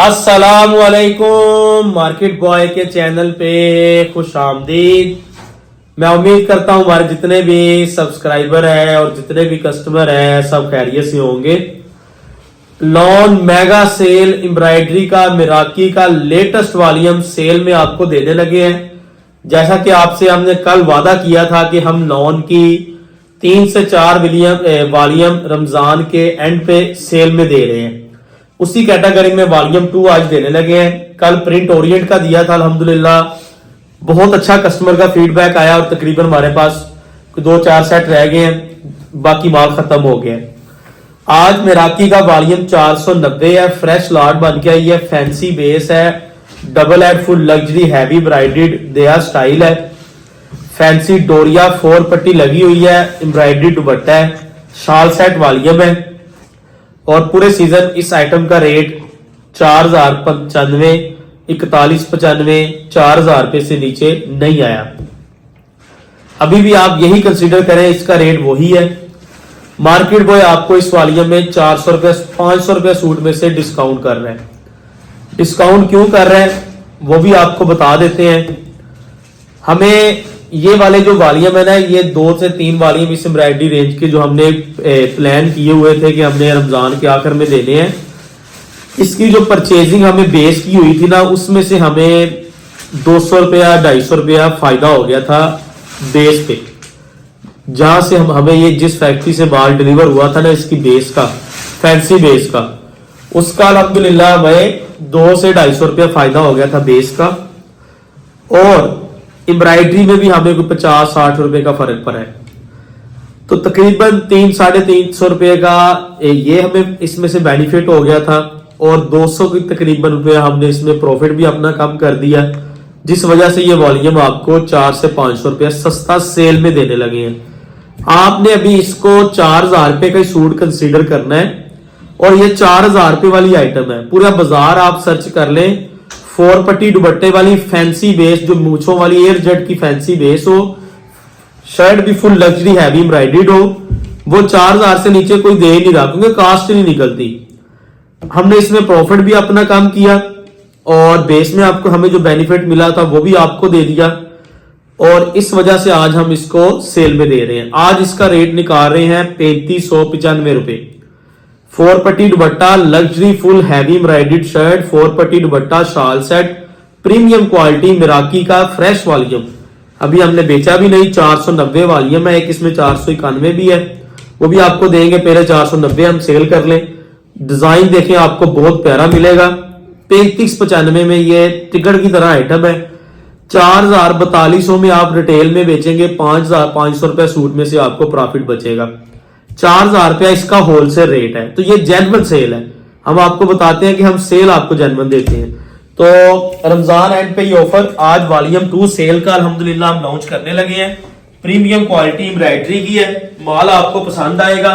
अस्सलाम वालेकुम market boy के चैनल पे खुश आमदीद। मैं उम्मीद करता हूं हमारे जितने भी सब्सक्राइबर हैं और जितने भी कस्टमर हैं सब खैरियत से होंगे। लॉन मेगा सेल एम्ब्रॉयडरी का मिराकी का लेटेस्ट वॉल्यूम सेल में आपको देने लगे हैं। जैसा कि आपसे हमने कल वादा किया था कि हम लॉन की 3 से 4 वॉल्यूम रमजान के एंड पे सेल में दे रहे हैं, उसी कैटेगरी में वॉल्यूम 2 आज देने लगे हैं। कल प्रिंट ओरिएंट का दिया था, अल्हम्दुलिल्लाह बहुत अच्छा कस्टमर का फीडबैक आया और तकरीबन हमारे पास 2-4 सेट रह गए हैं, बाकी माल खत्म हो गया है। आज मिराकी का वॉल्यूम 490 है, फ्रेश लॉट बन के आई है, फैंसी बेस है, double head full luxury heavy ब्राइडेड देया स्टाइल है, फैंसी डोरिया 4 पट्टी लगी हुई है, एम्ब्रॉयडरी दुपट्टा है, शाल सेट वॉल्यूम है। और पूरे सीजन इस आइटम का रेट 4095, 4195, 4000 रुपए से नीचे नहीं आया। अभी भी आप यही कंसीडर करें, इसका रेट वही है। मार्केट बॉय आपको इस वॉल्यूम में 400 रुपए 500 रुपए सूट में से डिस्काउंट कर रहे हैं। डिस्काउंट क्यों कर रहे हैं वो भी आपको बता देते हैं। हमें ये वाले जो वॉल्यूम है ना, ये 2 से 3 वॉल्यूम इस एम्ब्रॉयडरी रेंज के जो हमने प्लान किए हुए थे कि हमने रमजान के आखिर में देने हैं, इसकी जो परचेजिंग हमें बेस की हुई थी ना, उसमें से हमें 200 रुपया 250 रुपया फायदा हो गया था बेस पे। जहां से हमें ये जिस फैक्ट्री से माल डिलीवर हुआ था ना, इसकी बेस का, फैंसी बेस का, उसका अल्हम्दुलिल्लाह हमें 200 से 250 रुपया फायदा हो गया था बेस का। और एम्ब्रॉयडरी में भी हमें कोई 50-60 रुपए का फर्क पड़ा है, तो तकरीबन 300-350 रुपए का ये हमें इसमें से बेनिफिट हो गया था। और 200 की तकरीबन रुपया हमने इसमें प्रॉफिट भी अपना कम कर दिया, जिस वजह से ये वॉल्यूम आपको 400 से 500 रुपया सस्ता सेल में देने लगे हैं। आपने अभी इसको 4000 रुपए का सूट कंसीडर करना है, और ये 4000 रुपए वाली आइटम है। पूरा बाजार आप सर्च कर लें, 4 पट्टी दुपट्टे वाली फैंसी बेस, जो मूछों वाली एयर जेट की फैंसी बेस हो, शर्ट भी फुल लग्जरी हैवी एम्ब्रॉयडर्ड हो, वो 4000 से नीचे कोई दे ही नहीं रहा, क्योंकि कास्ट नहीं निकलती। हमने इसमें प्रॉफिट भी अपना काम किया और बेस में आपको हमें जो बेनिफिट मिला था वो भी आपको दे दिया, और इस वजह से आज हम इसको सेल में दे रहे हैं। आज इसका रेट निकाल रहे हैं 3595 रुपए। 4 पट्टी दुपट्टा luxury full heavy embroidered shirt, 4 पट्टी दुपट्टा शाल सेट, प्रीमियम क्वालिटी मिराकी का फ्रेश वॉल्यूम। अभी हमने बेचा भी नहीं, 490 वॉल्यूम है, एक इसमें 491 भी है, वो भी आपको देंगे। पहले 490 हम सेल कर लें। डिजाइन देखें, आपको बहुत प्यारा मिलेगा। 3595 में ये टिकट की तरह आइटम है। 4200 में आप रिटेल में बेचेंगे, 5500 रुपए सूट में से आपको प्रॉफिट बचेगा। 4000 रुपया इसका होलसेल रेट है, तो ये जेन्युइन सेल है। हम आपको बताते हैं कि हम सेल आपको जेन्युइन देते हैं। तो रमजान एंड पे ये ऑफर आज वॉल्यूम 2 सेल का अल्हम्दुलिल्लाह हम लॉन्च करने लगे हैं। प्रीमियम क्वालिटी एम्ब्रॉयडरी की है, माल आपको पसंद आएगा,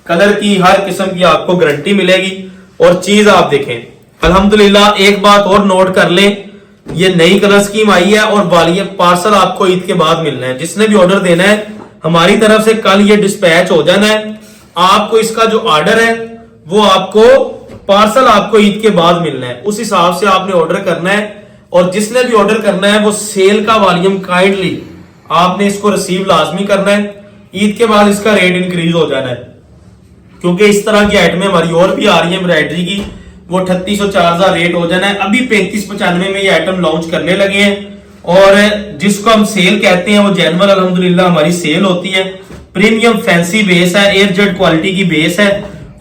कलर की हर किस्म की आपको गारंटी मिलेगी। और चीज आप देखें, अल्हम्दुलिल्लाह एक बात और नोट कर लें, ये नई कलर स्कीम आई है और वॉल्यूम पार्सल आपको ईद के बाद मिलना है। जिसने भी ऑर्डर देना है हमारी तरफ से कल ये डिस्पैच हो जाना है। आपको इसका जो ऑर्डर है वो आपको पार्सल आपको ईद के बाद मिलना है, उस हिसाब से आपने ऑर्डर करना है। और जिसने भी ऑर्डर करना है वो सेल का वॉल्यूम काइंडली आपने इसको रिसीव लाजमी करना है। ईद के बाद इसका रेट इंक्रीज हो जाना है, क्योंकि इस तरह की आइटमें हमारी और भी आ रही है एम्ब्रॉयडरी की, वो 3800-4000 रेट हो जाना है। अभी 3595 में ये आइटम लॉन्च करने लगे हैं, और जिसको हम सेल कहते हैं वो जेन्युइन अल्हम्दुलिल्लाह हमारी सेल होती है। प्रीमियम फैंसी बेस है, एयर जेट क्वालिटी की बेस है,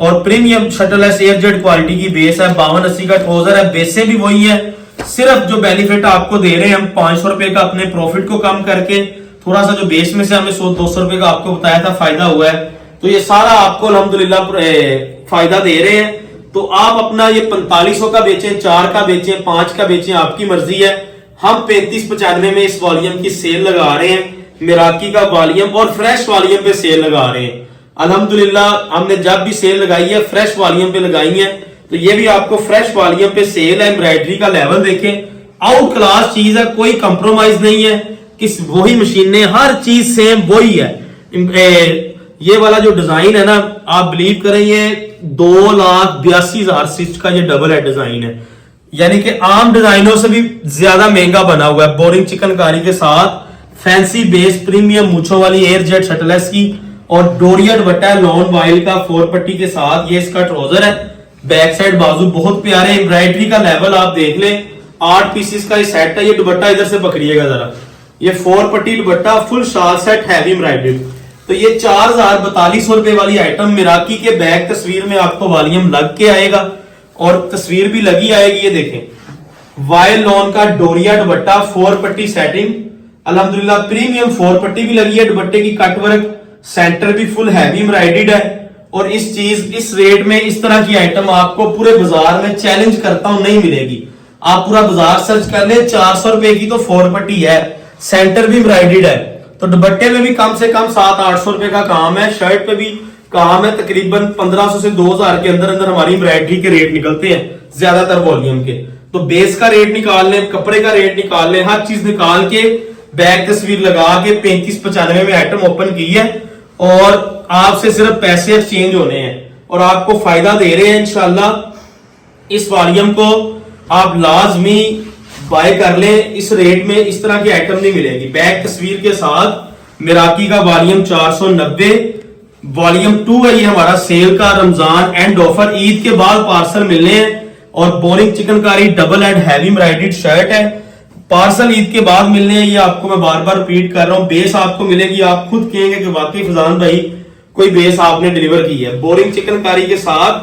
और premium shuttleless air jet quality की बेस है। 5280 का ट्राउजर है, बेसें भी वही है। सिर्फ जो बेनिफिट आपको दे रहे हैं हम 500 रुपए का अपने प्रॉफिट को कम करके, थोड़ा सा जो बेस में से हमें 100-200 रुपए का आपको बताया था फायदा हुआ है, तो ये सारा आपको अल्हम्दुलिल्लाह फायदा दे रहे हैं। तो आप अपना ये 4500 का बेचें, 4 का बेचें, 5 का बेचें, आपकी मर्जी है। हम 3595 में इस वॉल्यूम की सेल लगा रहे हैं, मिराकी का वॉल्यूम और फ्रेश वॉल्यूम पे सेल लगा रहे हैं। अल्हम्दुलिल्लाह हमने जब भी सेल लगाई है फ्रेश वॉल्यूम पे लगाई है, तो ये भी आपको फ्रेश वॉल्यूम पे सेल है। एम्ब्रॉयडरी का लेवल देखें, आउट क्लास चीज है, कोई कंप्रोमाइज नहीं है। किस वही मशीन ने, हर चीज सेम वही है। ये वाला जो डिजाइन है ना, आप बिलीव करें, ये 2,82,000 स्टिच का ये डबल है डिजाइन है। यानी कि आम डिजाइनों से भी ज्यादा महंगा बना हुआ है। बोरिंग चिकनकारी के साथ फैंसी बेस प्रीमियम मूछों वाली एयर जेट शटलेस की और डोरिया दुपट्टा है लॉन वाइल का 4 पट्टी के साथ। ये इसका ट्राउजर है, बैक साइड बाजू बहुत प्यारे, एम्ब्रॉयडरी का लेवल आप देख ले, 8 पीसेस का ये सेट है। ये दुपट्टा इधर से पकड़िएगा जरा, ये 4 पट्टी दुपट्टा फुल शाल सेट हैवी एम्ब्रॉयडरी। तो ये 4042 रुपए वाली आइटम मिराकी के बैक तस्वीर में आपको वॉल्यूम लग के आएगा और तस्वीर भी लगी आएगी। ये देखें वाइल लॉन का डोरिया दुपट्टा 4 पट्टी सेटिंग, अल्हम्दुलिल्लाह प्रीमियम 4 पट्टी भी लगी है। दुपट्टे की कट वर्क, सेंटर भी फुल हैवी एम्ब्रॉयडर्ड है। और इस रेट में इस तरह की आइटम आपको पूरे बाजार में चैलेंज करता हूं नहीं मिलेगी। आप पूरा बाजार सर्च कर ले, 400 रुपए की तो 4 पट्टी है, सेंटर भी एम्ब्रॉयडर्ड है। तो दुपट्टे में भी कम से कम 700-800 रुपए का काम है, शर्ट पे भी काम है। तकरीबन 1500 से 2000 के अंदर अंदर हमारी एम्ब्रॉयडरी के रेट निकलते हैं ज्यादातर वॉल्यूम के। तो बेस का रेट निकाल लें, कपड़े का रेट निकाल लें, हर चीज निकाल के बैक तस्वीर लगा के 3595 में आइटम ओपन की है और आपसे सिर्फ पैसे एक्सचेंज होने हैं और आपको फायदा दे रहे हैं इंशाल्लाह। इस वॉल्यूम को आप लाजमी बाय कर लें, इस रेट में इस तरह की आइटम नहीं मिलेगी। बैक तस्वीर के साथ मिराकी का वॉल्यूम 490 वॉल्यूम 2 है। ये हमारा सेल का रमजान एंड ऑफर, ईद के बाद पार्सल मिलने हैं। और boring chikankari double and heavy embroidered shirt है, पार्सल ईद के बाद मिलने हैं। ये आपको मैं बार बार रिपीट कर रहा हूं, बेस आपको मिलेगी, आप खुद कहेंगे कि वाकई फजान भाई कोई बेस आपने डिलीवर की है। बोरिंग चिकनकारी के साथ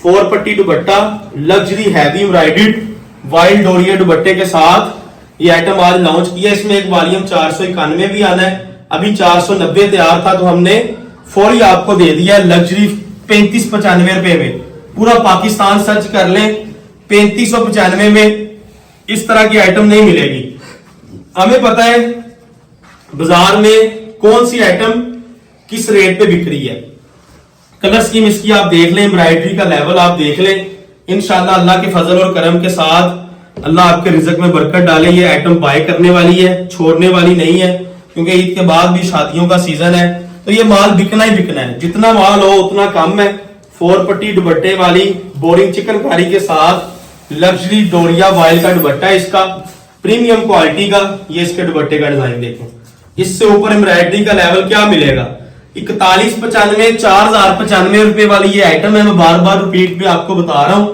4 पट्टी दुपट्टा लग्जरी हैवी एम्ब्रॉयडर्ड वाइल्ड डोरिया दुपट्टे के साथ ये आइटम आज लॉन्च किया। इसमें एक वॉल्यूम 491 भी आना है, अभी 490 तैयार था तो हमने फौरी आपको दे दिया लग्जरी 3595 रुपए में। पूरा पाकिस्तान सर्च कर लें, 3595 में इस तरह की आइटम नहीं मिलेगी। हमें पता है बाजार में कौन सी आइटम किस रेट पे बिक रही है। कलर स्कीम इसकी आप देख लें, एम्ब्रॉयडरी का लेवल आप देख लें। इंशाल्लाह अल्लाह के फजल और करम के साथ अल्लाह आपके रिजक में बरकत डाले। ये आइटम बाय करने वाली है, छोड़ने वाली नहीं है, क्योंकि ईद के बाद भी शादियों का सीजन है तो ये माल बिकना ही बिकना है। जितना माल हो उतना कम है। 4 पट्टी दुपट्टे वाली बोरिंग चिकनकारी के साथ लग्जरी डोरिया वाइल का दुपट्टा है, इसका प्रीमियम क्वालिटी का। ये इसके दुपट्टे का डिजाइन देखें, इससे ऊपर एम्ब्रॉयडरी का लेवल क्या मिलेगा। 4195 4095 रुपए वाली ये आइटम है। मैं बार बार रिपीट पे आपको बता रहा हूं,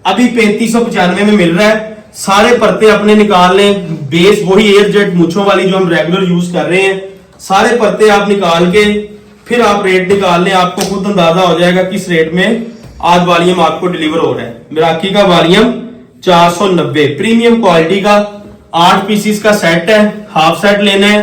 अभी 3595 में मिल रहा है। सारे परते अपने निकाल लें, बेस वही एयर जेट मूछों वाली जो हम रेगुलर यूज कर रहे हैं, सारे परते आप निकाल के फिर आप रेट निकाल लें, आपको खुद अंदाजा हो जाएगा किस रेट में आज वॉल्यूम आपको डिलीवर हो रहा है। मिराकी का वॉल्यूम 490 प्रीमियम क्वालिटी का 8 पीसीस का सेट है। हाफ सेट लेना है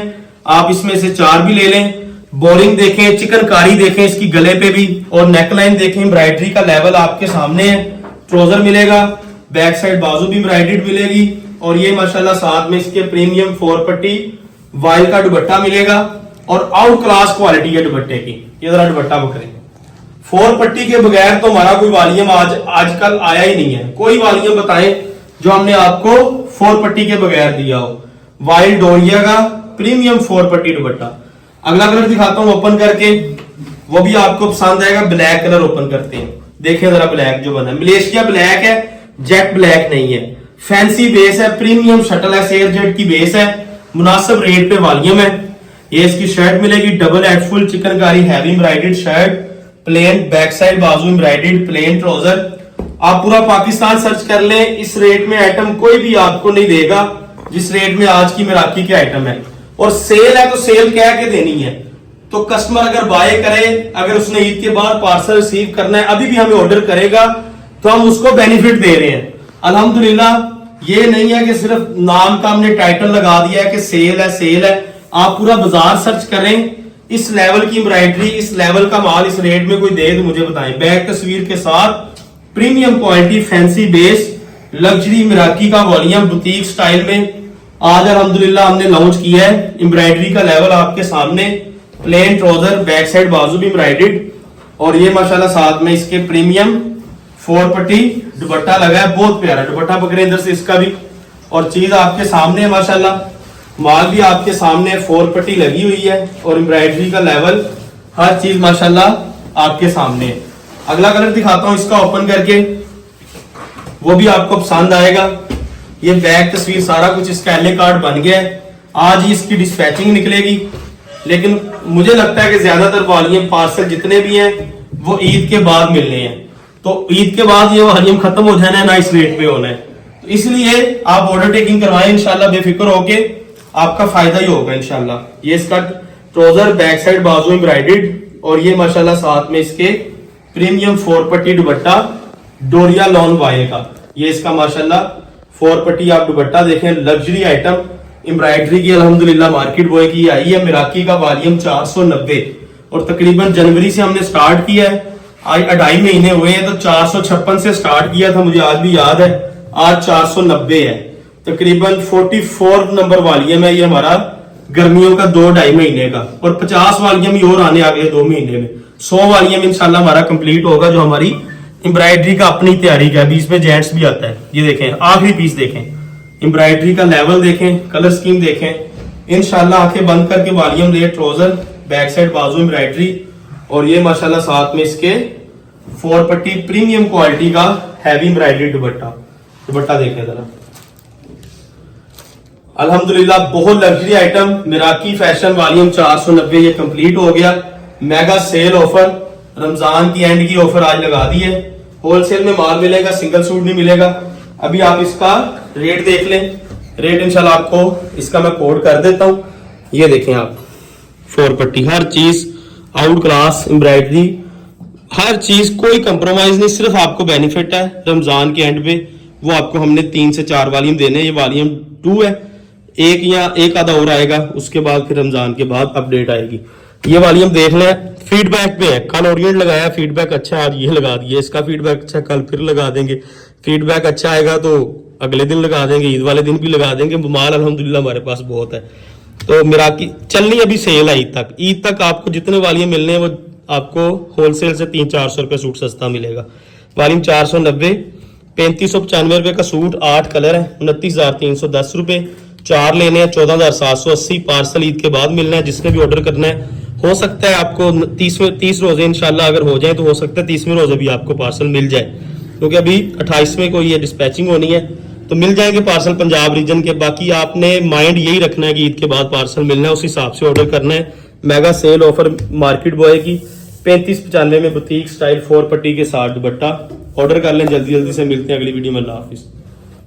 आप इसमें से 4 भी ले लें। बोरिंग देखें, चिकनकारी देखें इसकी गले पे भी, और नेकलाइन देखें, एम्ब्रॉयडरी का लेवल आपके सामने है। ट्राउजर मिलेगा, बैक साइड बाजू भी एम्ब्रॉयडर्ड मिलेगी और ये माशाल्लाह साथ में इसके प्रीमियम 4 पट्टी वाइल का दुपट्टा मिलेगा और आउट क्लास क्वालिटी है दुपट्टे की। ये जरा दुपट्टा बकरे 4 पट्टी के बगैर तो हमारा कोई वॉल्यूम आजकल आया ही नहीं है। कोई वॉल्यूम बताएं जो हमने आपको 4 पट्टी के बगैर दिया हो। वाइल्ड डोरिया का प्रीमियम 4 पट्टी दुपट्टा। अगला कलर दिखाता हूं ओपन करके, वो भी आपको पसंद आएगा। ब्लैक कलर ओपन करते हैं, देखें जरा ब्लैक जो बना है, मलेशिया ब्लैक है, जेट ब्लैक नहीं है। फैंसी बेस है, प्रीमियम शटल है, एयर जेट की बेस है, मुनासिब रेट पे वॉल्यूम है। ये इसकी शर्ट मिलेगी डबल एड full chikankari heavy embroidered shirt, plain back side बाजू एम्ब्रॉयडर्ड, प्लेन ट्राउजर। आप पूरा पाकिस्तान सर्च कर लें, इस रेट में आइटम कोई भी आपको नहीं देगा जिस रेट में आज की मिराकी की आइटम है। और सेल है तो सेल कह के देनी है। तो कस्टमर अगर बाय करे, अगर उसने ईद के बाद पार्सल रिसीव करना है, अभी भी हमें ऑर्डर करेगा तो हम उसको बेनिफिट दे रहे हैं अल्हम्दुलिल्लाह। ये नहीं है कि सिर्फ नाम का हमने टाइटल लगा दिया है कि सेल है सेल है। आप पूरा बाजार सर्च करें, इस लेवल की एम्ब्रॉयडरी, इस लेवल का माल इस रेट में कोई दे तो मुझे बताएं। बैक तस्वीर के साथ premium quality fancy base luxury मिराकी का वॉल्यूम बुटीक स्टाइल में आज अल्हम्दुलिल्लाह हमने लॉन्च किया है। एम्ब्रॉयडरी का लेवल आपके सामने, प्लेन ट्राउजर, बैक साइड बाजू भी एम्ब्रॉयडर्ड और ये माशाल्लाह साथ में इसके प्रीमियम 4 पट्टी दुपट्टा लगा है। बहुत प्यारा दुपट्टा पकड़े इधर से इसका भी, और चीज आपके सामने है माशाल्लाह। माल भी आपके सामने 4 पट्टी लगी हुई है और एम्ब्रॉयडरी का लेवल, हर चीज माशाल्लाह आपके सामने है। अगला कलर दिखाता हूं इसका ओपन करके, वो भी आपको पसंद आएगा। ये बैग तस्वीर सारा कुछ इसका एलए कार्ड बन गया है। आज ही इसकी डिस्पैचिंग निकलेगी, लेकिन मुझे लगता है कि ज्यादातर वॉल्यूम पार्सल जितने भी हैं वो ईद के बाद मिलने हैं, तो ईद के बाद ये वॉल्यूम खत्म हो जाना है, ना इस रेट पे होना है। तो इसलिए आप ऑर्डर टेकिंग करवाएं, इंशाल्लाह बेफिक्र होके, आपका फायदा ही होगा इंशाल्लाह। ये इसका ट्राउजर बैक साइड बाजू एम्ब्रॉयडर्ड, और ये माशाल्लाह साथ में इसके प्रीमियम 4 पट्टी दुपट्टा डोरिया लॉन वाये का। ये इसका माशाल्लाह 4 पट्टी आप दुपट्टा देखें, लग्जरी आइटम एम्ब्रॉयडरी की अल्हम्दुलिल्लाह मार्केट बॉय की आई है। मिराकी का वॉल्यूम 490, और तकरीबन जनवरी से हमने स्टार्ट किया है, आज 2.5 महीने हुए हैं, तो 456 से स्टार्ट किया था, मुझे आज भी याद है। आज 490 है, तकरीबन 44 नंबर वॉल्यूम है ये हमारा गर्मियों का 2-2.5 महीने का, और 50 वॉल्यूम ही और आने अगले 2 महीने में। 100 वॉल्यूम इंशाल्लाह हमारा कंप्लीट होगा, जो हमारी एम्ब्रॉयडरी का अपनी तैयारी का। बीच में जेंट्स भी आता है, ये देखें आखिरी पीस देखें, एम्ब्रॉयडरी का लेवल देखें, कलर स्कीम देखें। इंशाल्लाह आंखें बंद करके वॉल्यूम ले, ट्राउजर बैक साइड बाजू एम्ब्रॉयडरी, और ये माशाल्लाह साथ में इसके 4 पट्टी प्रीमियम क्वालिटी का हैवी एम्ब्रॉयडरी दुपट्टा देखें जरा। अल्हम्दुलिल्लाह बहुत लग्जरी आइटम, मिराकी फैशन वॉल्यूम 490 ये कंप्लीट हो गया। मेगा सेल ऑफर, रमजान की एंड की ऑफर आज लगा दी है। होलसेल में माल मिलेगा, सिंगल सूट नहीं मिलेगा। अभी आप इसका रेट देख लें, रेट इंशाल्लाह आपको इसका मैं कोड कर देता हूं। ये देखें आप, 4 पट्टी, हर चीज आउट क्लास एम्ब्रॉयडरी, हर चीज कोई कंप्रोमाइज नहीं, सिर्फ आपको बेनिफिट है रमजान के एंड पे। वो आपको हमने 3 से 4 वॉल्यूम देने हैं, ये वॉल्यूम 2 है, एक या एक आधा और आएगा, उसके बाद फिर रमजान के बाद अपडेट आएगी। ये वॉल्यूम देख लें, फीडबैक पे है, कल ओरिएंट लगाया, फीडबैक अच्छा है, आज ये लगा दिए, इसका फीडबैक अच्छा, कल फिर लगा देंगे, फीडबैक अच्छा आएगा तो अगले दिन लगा देंगे, ईद वाले दिन भी लगा देंगे। माल अल्हम्दुलिल्लाह हमारे पास बहुत है। तो मिराकी चलनी अभी सेल है ईद तक आपको जितने वॉल्यूम मिलने हैं वो आपको होलसेल से 300-400 रुपए सूट सस्ता मिलेगा। वॉल्यूम 490, 3595 रुपए का सूट, 8 कलर है, 29,310 रुपए, 4 लेने हैं 14,780। पार्सल ईद के बाद मिलना है, जिसने भी ऑर्डर करना है। हो सकता है आपको 30 रोजे इंशाल्लाह अगर हो जाए तो हो सकता है 30वें रोजे भी आपको पार्सल मिल जाए, क्योंकि अभी 28वें को ये डिस्पैचिंग होनी है, तो मिल जाएंगे पार्सल पंजाब रीजन के। बाकी आपने माइंड यही रखना है कि ईद के बाद पार्सल मिलना है, उस हिसाब से ऑर्डर करना है। Mega sale offer market boy की 3595 में बुटीक स्टाइल 4 पट्टी के साथ दुपट्टा। ऑर्डर कर लें, जल्दी जल्दी से मिलते हैं अगली वीडियो में। अल्लाह हाफिज।